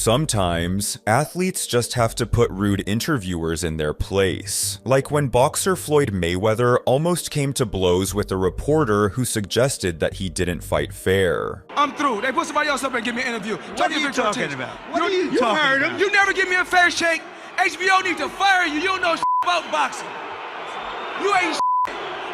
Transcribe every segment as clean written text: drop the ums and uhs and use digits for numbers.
sometimes, athletes just have to put rude interviewers in their place. Like when boxer Floyd Mayweather almost came to blows with a reporter who suggested that he didn't fight fair. I'm through. They put somebody else up and give me an interview. What are you talking about? What are you talking heard about? him. You never give me a fair shake. HBO need to fire you. You don't know about boxing. You ain't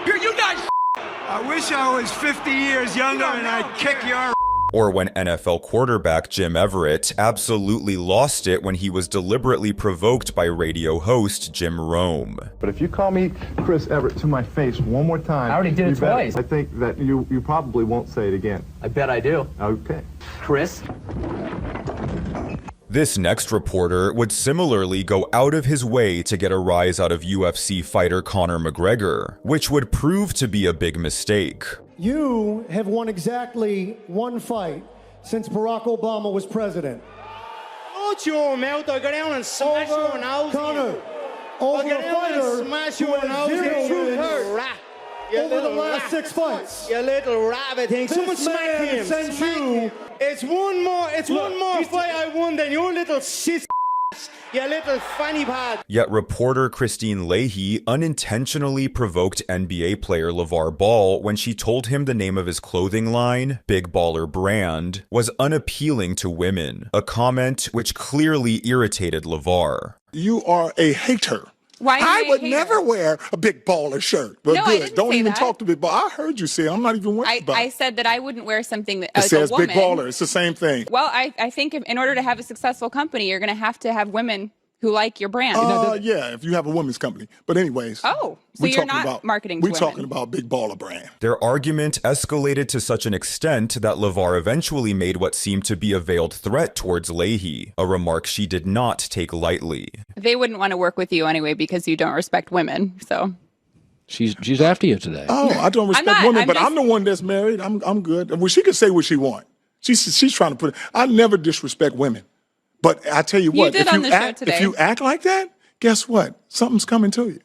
You're not I wish I was 50 years younger and I'd kick your Or when NFL quarterback Jim Everett absolutely lost it when he was deliberately provoked by radio host Jim Rome. But if you call me Chris Everett to my face one more time... I already did it twice. I think that you probably won't say it again. I bet I do. Okay. Chris? This next reporter would similarly go out of his way to get a rise out of UFC fighter Conor McGregor, which would prove to be a big mistake. You have won exactly one fight since Barack Obama was president. Shut your mouth, I go down and smash your nose. Connor, over a fighter smash who your has nose. zero You wins rat. over the last 6 fights. You little rabbit thing. Someone This smack man him. sent Smack you. him. It's one more fight I won than your little shit. You little fanny pad. Yet reporter Christine Leahy unintentionally provoked NBA player LeVar Ball when she told him the name of his clothing line, Big Baller Brand, was unappealing to women, a comment which clearly irritated LeVar. You are a hater. Why I would never wear a Big Baller shirt. But no, good. I didn't Don't say even that. talk to Big Baller. I heard you say it. I'm not even worried about it. I said that I wouldn't wear something that It says a woman. Big Baller. It's the same thing. Well, I think in order to have a successful company, you're going to have women who like your brand. Yeah, if you have a women's company. But anyways. Oh, so you're not marketing to We're women. talking about Big Baller Brand. Their argument escalated to such an extent that LeVar eventually made what seemed to be a veiled threat towards Leahy, a remark she did not take lightly. They wouldn't want to work with you anyway because you don't respect women, so... She's after you today. Oh, I don't respect women, but I'm the one that's married. I'm good. Well, she can say what she wants. She's trying to put it. I never disrespect women. But I tell you what, if you act like that, guess what? Something's coming to you.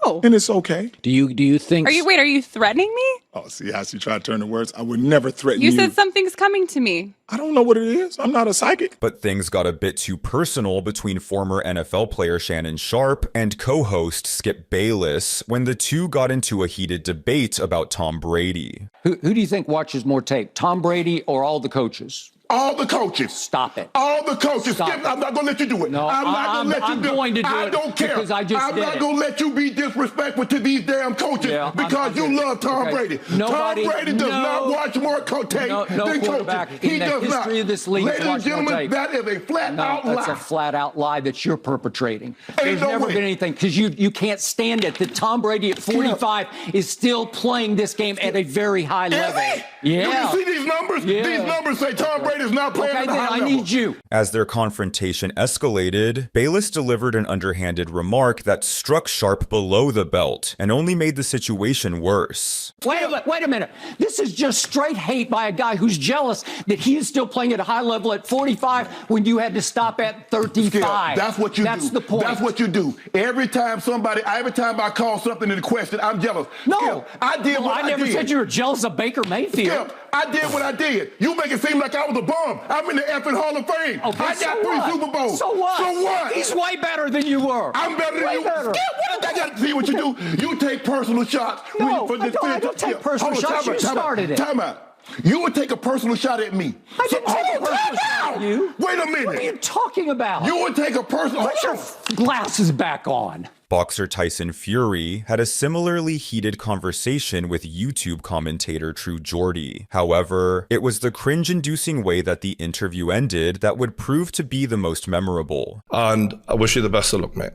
Oh. And it's okay. Do you think... Are you threatening me? Oh, see how she tried to turn the words? I would never threaten you. You said something's coming to me. I don't know what it is. I'm not a psychic. But things got a bit too personal between former NFL player Shannon Sharpe and co-host Skip Bayless when the two got into a heated debate about Tom Brady. Who do you think watches more tape, Tom Brady or all the coaches? All the coaches. Stop it. All the coaches. Stop Skip, it. I'm not going to let you do it. No, I'm not going to let you do it. I'm going to do it. I don't care. Because I just I'm did not it. going to let you be disrespectful to these damn coaches because you love Tom Brady. Nobody, Tom Brady does not watch more tape than quarterback coaches. He in the does not. history of this league Ladies and watched more gentlemen, tape. that is a flat-out lie. That's a flat-out lie that you're perpetrating. There's no never way. been anything, because you can't stand it that Tom Brady at 45 is still playing this game at a very high level. Yeah. You see these numbers? Yeah. These numbers say Tom Brady's not playing at a high I level. need you. As their confrontation escalated, Bayless delivered an underhanded remark that struck Sharpe below the belt and only made the situation worse. Wait a minute. This is just straight hate by a guy who's jealous that he is still playing at a high level at 45 when you had to stop at 35. Skip, that's what you do. That's the point. That's what you do. Every time I call something into question, I'm jealous. No. Skip, I did what I did. I never said you were jealous of Baker Mayfield. Skip, I did what I did. You make it seem like I was a bum. I'm in the effing Hall of Fame. Okay, I got 3 Super Bowls. So what? So what? He's way better than you were. I'm better than you. Better. Skip, what did I got to see what you do? You take personal shots. No, I don't take personal shots. You started it. Time out. You would take a personal shot at me. I didn't take a personal shot at you. Wait a minute. What are you talking about? You would take a personal... Put your glasses back on. Boxer Tyson Fury had a similarly heated conversation with YouTube commentator True Geordie. However, it was the cringe-inducing way that the interview ended that would prove to be the most memorable. And I wish you the best of luck, mate.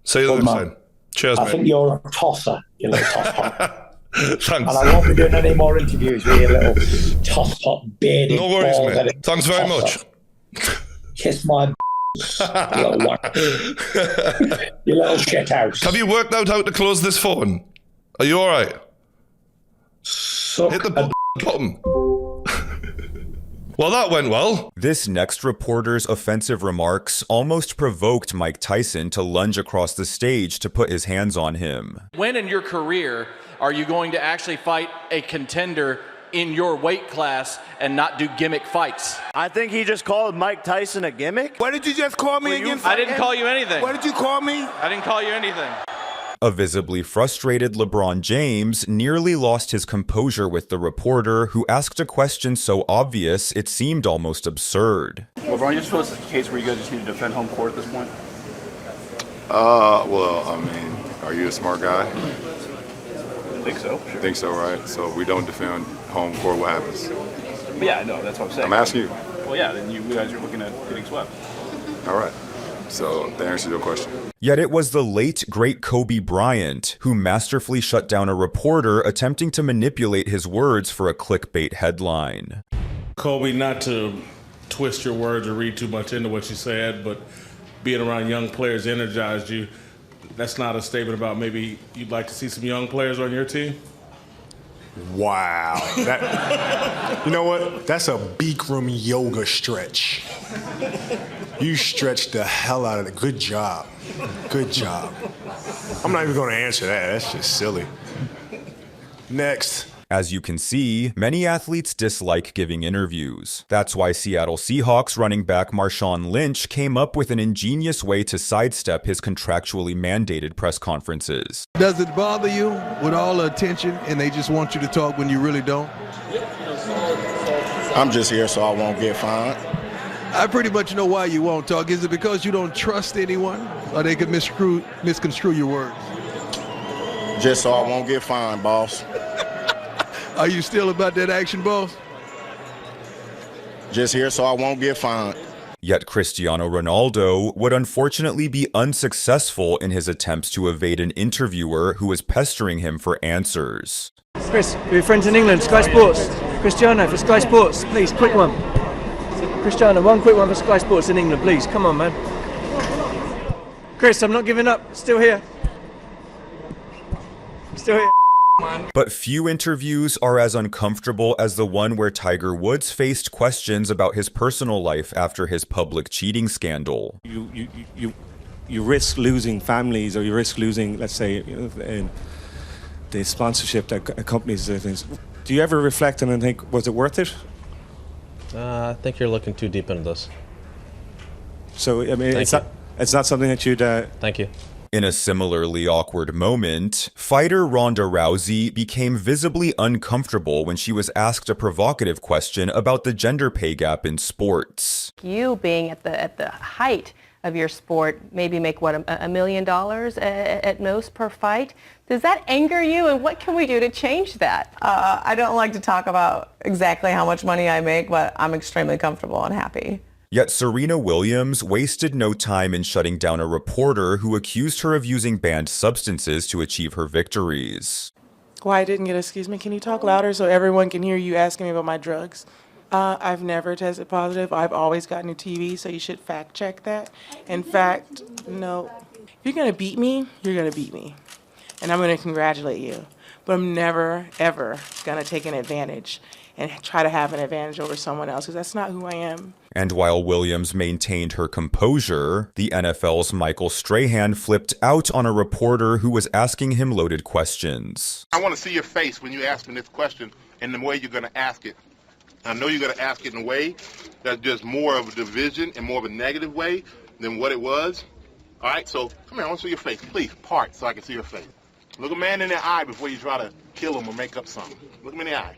See you next time. Cheers, mate. I think you're a tosser, you little toss pot. Thanks. And I won't be doing any more interviews with you little toss pot bearded. No worries, mate. Thanks very much. Kiss my you little one. You little shit house. Have you worked out how to close this phone? Are you all right? Hit the button. Well, that went well. This next reporter's offensive remarks almost provoked Mike Tyson to lunge across the stage to put his hands on him. When in your career are you going to actually fight a contender in your weight class and not do gimmick fights. I think he just called Mike Tyson a gimmick. What did you just call me again? I didn't call you anything. What did you call me? I didn't call you anything. A visibly frustrated LeBron James nearly lost his composure with the reporter who asked a question so obvious it seemed almost absurd. LeBron, you just feel it's a case where you guys just need to defend home court at this point? Well, I mean, are you a smart guy? I think so. Sure. Think so, right? So if we don't defend home court, what happens? But yeah, I know. That's what I'm saying. I'm asking you. Well, yeah, then you guys are looking at getting swept. All right. So that answers your question. Yet it was the late, great Kobe Bryant who masterfully shut down a reporter attempting to manipulate his words for a clickbait headline. Kobe, not to twist your words or read too much into what you said, but being around young players energized you. That's not a statement about maybe you'd like to see some young players on your team? Wow. You know what? That's a Bikram yoga stretch. You stretched the hell out of it. Good job. Good job. I'm not even going to answer that. That's just silly. Next. As you can see, many athletes dislike giving interviews. That's why Seattle Seahawks running back Marshawn Lynch came up with an ingenious way to sidestep his contractually mandated press conferences. Does it bother you with all the attention and they just want you to talk when you really don't? I'm just here so I won't get fined. I pretty much know why you won't talk. Is it because you don't trust anyone or they could misconstrue your words? Just so I won't get fined, boss. Are you still about that action, boss? Just here so I won't get fined. Yet Cristiano Ronaldo would unfortunately be unsuccessful in his attempts to evade an interviewer who was pestering him for answers. Chris, we're friends in England, Sky Sports. Cristiano for Sky Sports, please, quick one. Cristiano, one quick one for Sky Sports in England, please. Come on, man. Chris, I'm not giving up. Still here. Still here. But few interviews are as uncomfortable as the one where Tiger Woods faced questions about his personal life after his public cheating scandal. You risk losing families, or you risk losing, let's say, the sponsorship that accompanies those things. Do you ever reflect on and think, was it worth it? I think you're looking too deep into this. So, I mean, it's not something that you'd... Thank you. In a similarly awkward moment, fighter Ronda Rousey became visibly uncomfortable when she was asked a provocative question about the gender pay gap in sports. You being at the height of your sport, maybe make what, $1 million at most per fight? Does that anger you, and what can we do to change that? I don't like to talk about exactly how much money I make, but I'm extremely comfortable and happy. Yet Serena Williams wasted no time in shutting down a reporter who accused her of using banned substances to achieve her victories. Why I didn't get, excuse me, can you talk louder so everyone can hear you asking me about my drugs? I've never tested positive. I've always gotten a TV, so you should fact check that. In fact, no. If you're going to beat me, you're going to beat me. And I'm going to congratulate you. But I'm never, ever going to take an advantage and try to have an advantage over someone else, because that's not who I am. And while Williams maintained her composure, the NFL's Michael Strahan flipped out on a reporter who was asking him loaded questions. I want to see your face when you ask me this question and the way you're going to ask it. I know you're going to ask it in a way that's just more of a division and more of a negative way than what it was. All right, so come here, I want to see your face. Please, part so I can see your face. Look a man in the eye before you try to kill him or make up something. Look him in the eye.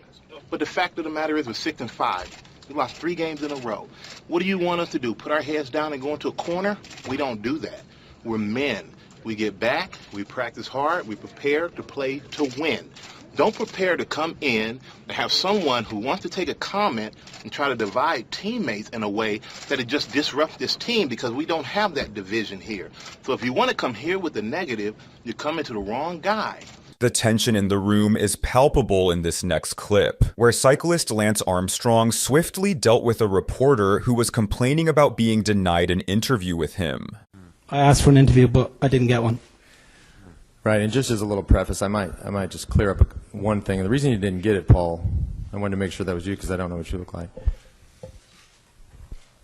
But the fact of the matter is, we're 6-5. We lost 3 games in a row. What do you want us to do? Put our heads down and go into a corner? We don't do that. We're men. We get back, we practice hard, we prepare to play to win. Don't prepare to come in and have someone who wants to take a comment and try to divide teammates in a way that it just disrupts this team, because we don't have that division here. So if you want to come here with the negative, you're coming to the wrong guy. The tension in the room is palpable in this next clip, where cyclist Lance Armstrong swiftly dealt with a reporter who was complaining about being denied an interview with him. I asked for an interview, but I didn't get one. Right, and just as a little preface, I might just clear up one thing. And the reason you didn't get it, Paul, I wanted to make sure that was you because I don't know what you look like.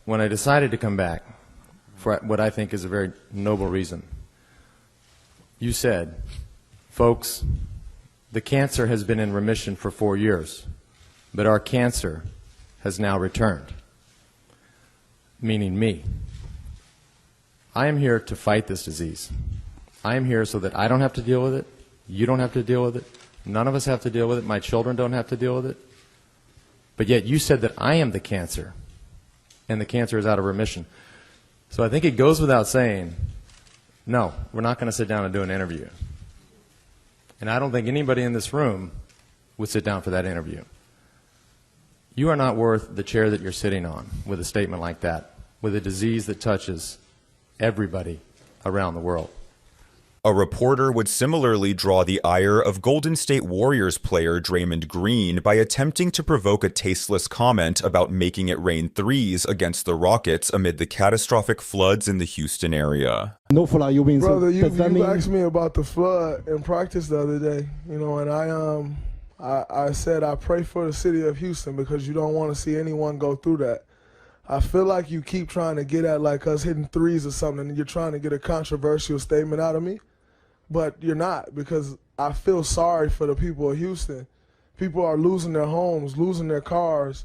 When I decided to come back, for what I think is a very noble reason, you said, folks, the cancer has been in remission for 4 years. but our cancer has now returned, meaning me. I am here to fight this disease. I am here so that I don't have to deal with it, you don't have to deal with it, none of us have to deal with it, my children don't have to deal with it. But yet you said that I am the cancer, and the cancer is out of remission. So I think it goes without saying, no, we're not going to sit down and do an interview. And I don't think anybody in this room would sit down for that interview. You are not worth the chair that you're sitting on with a statement like that, with a disease that touches everybody around the world. A reporter would similarly draw the ire of Golden State Warriors player Draymond Green by attempting to provoke a tasteless comment about making it rain threes against the Rockets amid the catastrophic floods in the Houston area. No, for you being brother, you mean... asked me about the flood in practice the other day, and I said I pray for the city of Houston because you don't want to see anyone go through that. I feel like you keep trying to get at like us hitting threes or something, and you're trying to get a controversial statement out of me. But you're not, because I feel sorry for the people of Houston. People are losing their homes, losing their cars,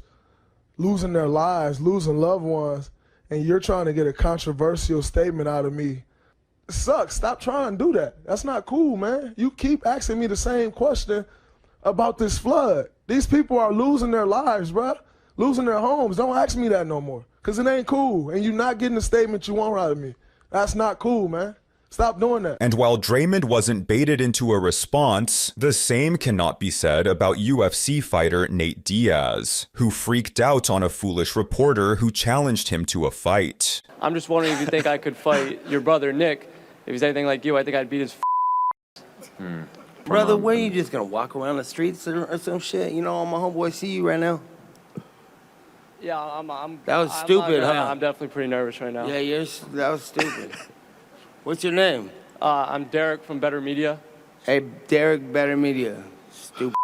losing their lives, losing loved ones, and you're trying to get a controversial statement out of me. It sucks. Stop trying to do that. That's not cool, man. You keep asking me the same question about this flood. These people are losing their lives, bro, losing their homes. Don't ask me that no more, because it ain't cool, and you're not getting the statement you want out of me. That's not cool, man. Stop doing that. And while Draymond wasn't baited into a response, the same cannot be said about UFC fighter Nate Diaz, who freaked out on a foolish reporter who challenged him to a fight. I'm just wondering if you think I could fight your brother Nick. If he's anything like you, I think I'd beat his Brother, where you just gonna walk around the streets or some shit? You know, all my homeboys see you right now. Yeah, I'm that was stupid, huh? I'm definitely pretty nervous right now. Yeah, that was stupid. What's your name? I'm Derek from Better Media. Hey, Derek, Better Media. Stupid.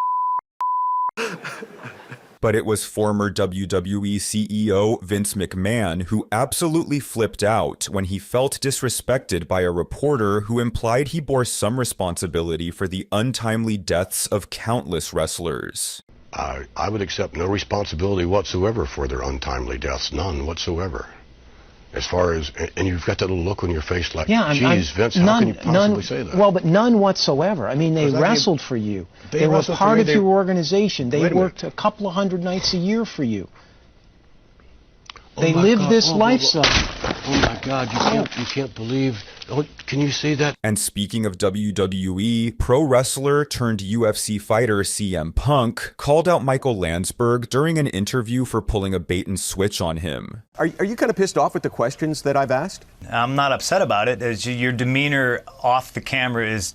But it was former WWE CEO Vince McMahon who absolutely flipped out when he felt disrespected by a reporter who implied he bore some responsibility for the untimely deaths of countless wrestlers. I would accept no responsibility whatsoever for their untimely deaths, none whatsoever. As far as, and you've got that little look on your face like, geez, Vince, how can you possibly say that? Well, but none whatsoever. I mean, they wrestled for you. They were part of your organization. They worked a couple of hundred nights a year for you. They lived this lifestyle. Oh my God, you can't believe. Can you see that? And speaking of WWE, pro wrestler turned UFC fighter CM Punk called out Michael Landsberg during an interview for pulling a bait and switch on him. Are you kind of pissed off with the questions that I've asked? I'm not upset about it. Your demeanor off the camera is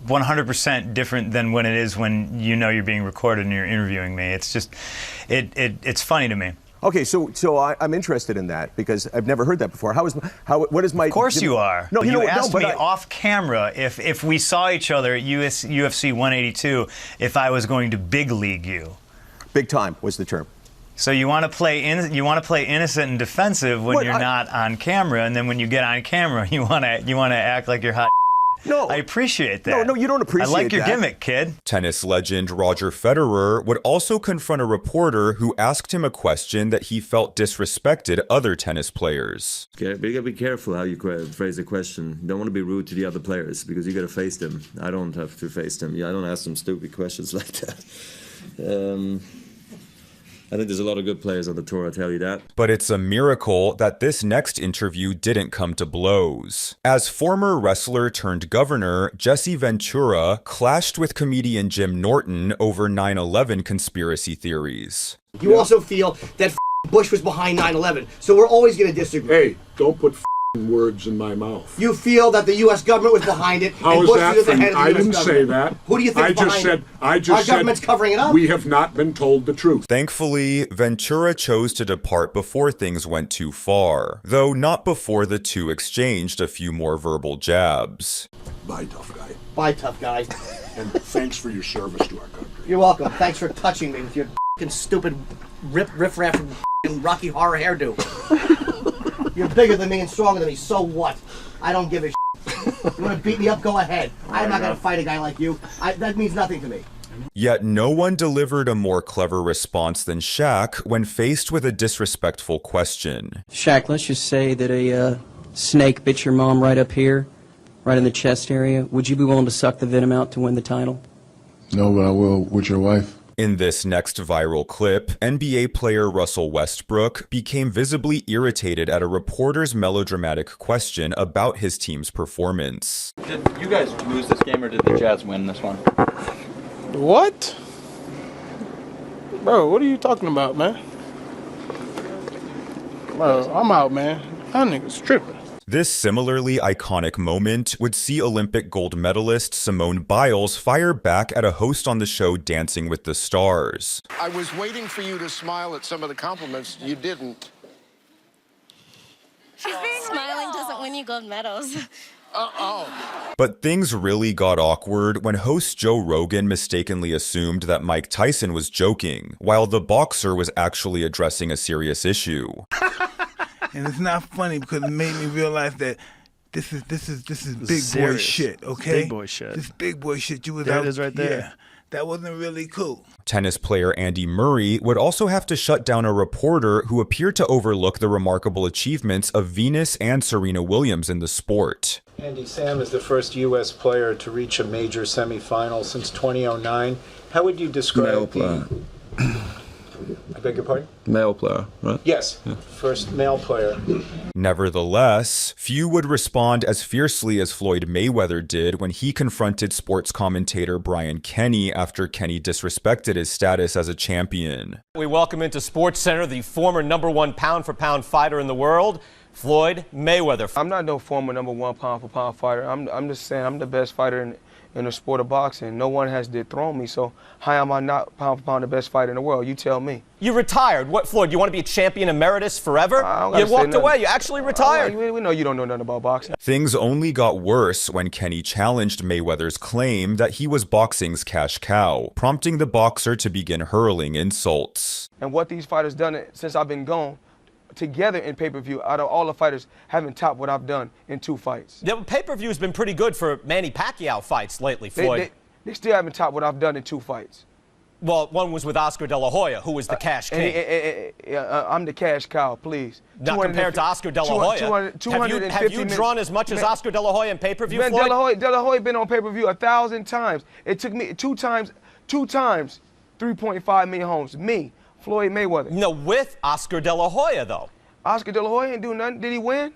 100% different than when it is when you know you're being recorded and you're interviewing me. It's just, it's funny to me. Okay, so I'm interested in that because I've never heard that before. What is my? Of course you are. No, you asked me off camera if we saw each other at UFC 182 if I was going to big league you. Big time was the term. So you want to play innocent and defensive when you're not on camera, and then when you get on camera, you want to act like you're hot. No, I appreciate that. No, you don't appreciate that. I like your gimmick, kid. Tennis legend Roger Federer would also confront a reporter who asked him a question that he felt disrespected other tennis players. Okay, but you gotta be careful how you phrase a question. You don't want to be rude to the other players because you gotta face them. I don't have to face them. I don't ask them stupid questions like that. I think there's a lot of good players on the tour, I'll tell you that. But it's a miracle that this next interview didn't come to blows. As former wrestler turned governor, Jesse Ventura clashed with comedian Jim Norton over 9/11 conspiracy theories. You also feel that Bush was behind 9/11, so we're always going to disagree. Hey, don't put words in my mouth. You feel that the U.S. government was behind it. How is that? I didn't say that. Who do you think I just said. Our government's covering it up. We have not been told the truth. Thankfully, Ventura chose to depart before things went too far, though not before the two exchanged a few more verbal jabs. Bye, tough guy. Bye, tough guy. And thanks for your service to our country. You're welcome. Thanks for touching me with your stupid riff-raff Rocky Horror hairdo. You're bigger than me and stronger than me, so what? I don't give a shit. You want to beat me up, go ahead. I'm not going to fight a guy like you. That means nothing to me. Yet no one delivered a more clever response than Shaq when faced with a disrespectful question. Shaq, let's just say that a snake bit your mom right up here, right in the chest area. Would you be willing to suck the venom out to win the title? No, but I will with your wife. In this next viral clip, NBA player Russell Westbrook became visibly irritated at a reporter's melodramatic question about his team's performance. Did you guys lose this game or did the Jazz win this one? What? Bro, what are you talking about, man? Bro, I'm out, man. That nigga's tripping. This similarly iconic moment would see Olympic gold medalist Simone Biles fire back at a host on the show Dancing with the Stars. I was waiting for you to smile at some of the compliments. You didn't. Smiling doesn't win you gold medals. But things really got awkward when host Joe Rogan mistakenly assumed that Mike Tyson was joking, while the boxer was actually addressing a serious issue. And it's not funny because it made me realize that this is big boy shit, okay? Big boy shit. This big boy shit. You was there out, it is right there. Yeah, that wasn't really cool. Tennis player Andy Murray would also have to shut down a reporter who appeared to overlook the remarkable achievements of Venus and Serena Williams in the sport. Andy, Sam is the first U.S. player to reach a major semifinal since 2009. How would you describe I beg your pardon? Male player, right? Yes, first male player. Nevertheless, few would respond as fiercely as Floyd Mayweather did when he confronted sports commentator Brian Kenny after Kenny disrespected his status as a champion. We welcome into SportsCenter the former #1 pound-for-pound fighter in the world, Floyd Mayweather. I'm not no former #1 pound-for-pound fighter. I'm just saying I'm the best fighter in the sport of boxing. No one has dethroned me, so how am I not pound for pound the best fighter in the world? You tell me. You retired. What, Floyd, you want to be a champion emeritus forever? You walked away. You actually retired. We know you don't know nothing about boxing. Things only got worse when Kenny challenged Mayweather's claim that he was boxing's cash cow, prompting the boxer to begin hurling insults. And what these fighters done since I've been gone, together in pay-per-view, out of all the fighters, haven't topped what I've done in 2 fights. Yeah, pay-per-view has been pretty good for Manny Pacquiao fights lately, Floyd. They still haven't topped what I've done in 2 fights. Well, one was with Oscar De La Hoya, who was the cash king. I'm the cash cow, please. Not compared to Oscar De La Hoya. Have you drawn as much as Oscar De La Hoya in pay-per-view, Floyd? De La Hoya been on pay-per-view 1,000 times. It took me 2 times, 3.5 million homes. Me, Floyd Mayweather. No, with Oscar De La Hoya, though. Oscar De La Hoya didn't do nothing. Did he win?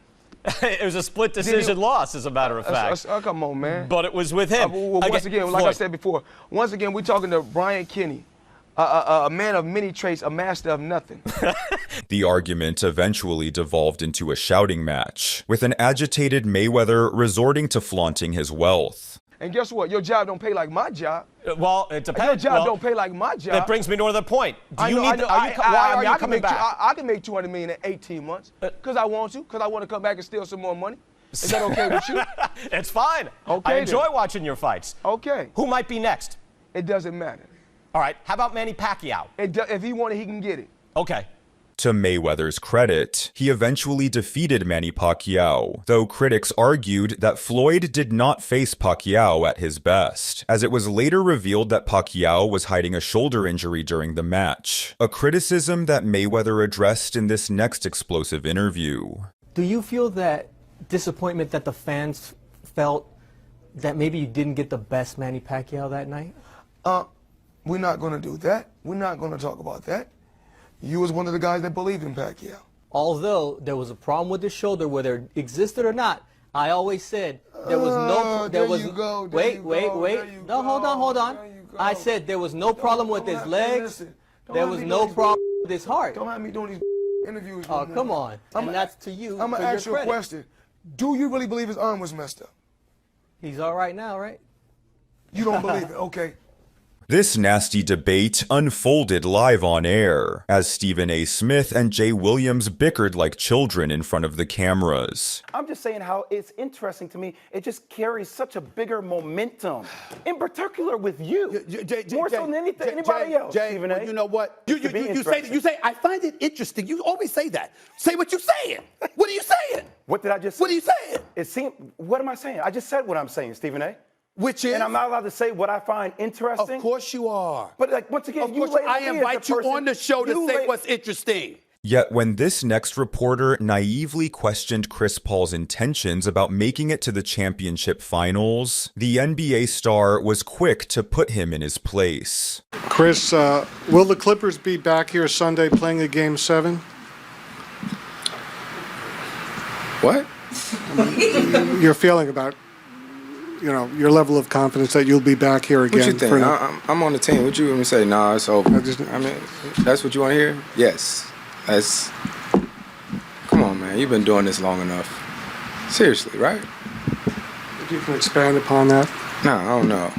It was a split decision loss, as a matter of fact. Come on, man. But it was with him. Once again, like I said before, once again, we're talking to Brian Kenny, a man of many traits, a master of nothing. The argument eventually devolved into a shouting match, with an agitated Mayweather resorting to flaunting his wealth. And guess what? Your job don't pay like my job. Well, it depends. Your job don't pay like my job. That brings me to another point. Why are you coming back? I can make $200 million in 18 months because I want to. Because I want to come back and steal some more money. Is that okay with you? It's fine. Okay. I enjoy watching your fights. Okay. Who might be next? It doesn't matter. All right. How about Manny Pacquiao? If he wanted, he can get it. Okay. To Mayweather's credit, he eventually defeated Manny Pacquiao, though critics argued that Floyd did not face Pacquiao at his best, as it was later revealed that Pacquiao was hiding a shoulder injury during the match, a criticism that Mayweather addressed in this next explosive interview. Do you feel that disappointment that the fans felt that maybe you didn't get the best Manny Pacquiao that night? We're not going to do that. We're not going to talk about that. You was one of the guys that believed in Pacquiao. Although there was a problem with his shoulder, whether it existed or not, I always said there was no. Wait. No, hold on. I said there was no problem with his legs. There was no problem with his heart. Don't have me doing these interviews. Oh, come on. And that's to you. I'm going to ask you a question. Do you really believe his arm was messed up? He's all right now, right? You don't believe it? Okay. This nasty debate unfolded live on air, as Stephen A. Smith and Jay Williams bickered like children in front of the cameras. I'm just saying how it's interesting to me. It just carries such a bigger momentum, in particular with you, more so than anybody else. Jay, well, you know what? You say, I find it interesting. You always say that. Say what you're saying. What are you saying? What did I just say? What are you saying? What am I saying? I just said what I'm saying, Stephen A. Which is? And I'm not allowed to say what I find interesting? Of course you are. But like, once again, Of course, I invite you on the show to say what's interesting. Yet when this next reporter naively questioned Chris Paul's intentions about making it to the championship finals, the NBA star was quick to put him in his place. Chris, will the Clippers be back here Sunday playing a Game 7? What? Your feeling about, your level of confidence that you'll be back here again. What you think? I'm on the team. What you want me to say? Nah, it's over. I mean, that's what you want to hear? Yes. Come on, man. You've been doing this long enough. Seriously, right? If you can expand upon that. No, I don't know.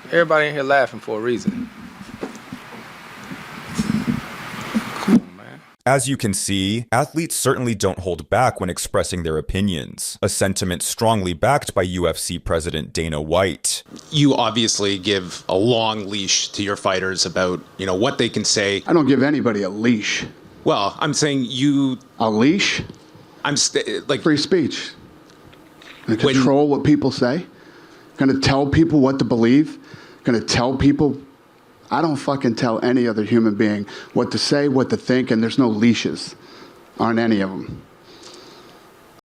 Everybody in here laughing for a reason. As you can see, athletes certainly don't hold back when expressing their opinions, a sentiment strongly backed by UFC President Dana White. You obviously give a long leash to your fighters about, what they can say. I don't give anybody a leash. Well, I'm saying you... A leash? I'm like... Free speech. And control what people say. Gonna tell people what to believe. Gonna tell people... I don't fucking tell any other human being what to say, what to think, and there's no leashes on any of them.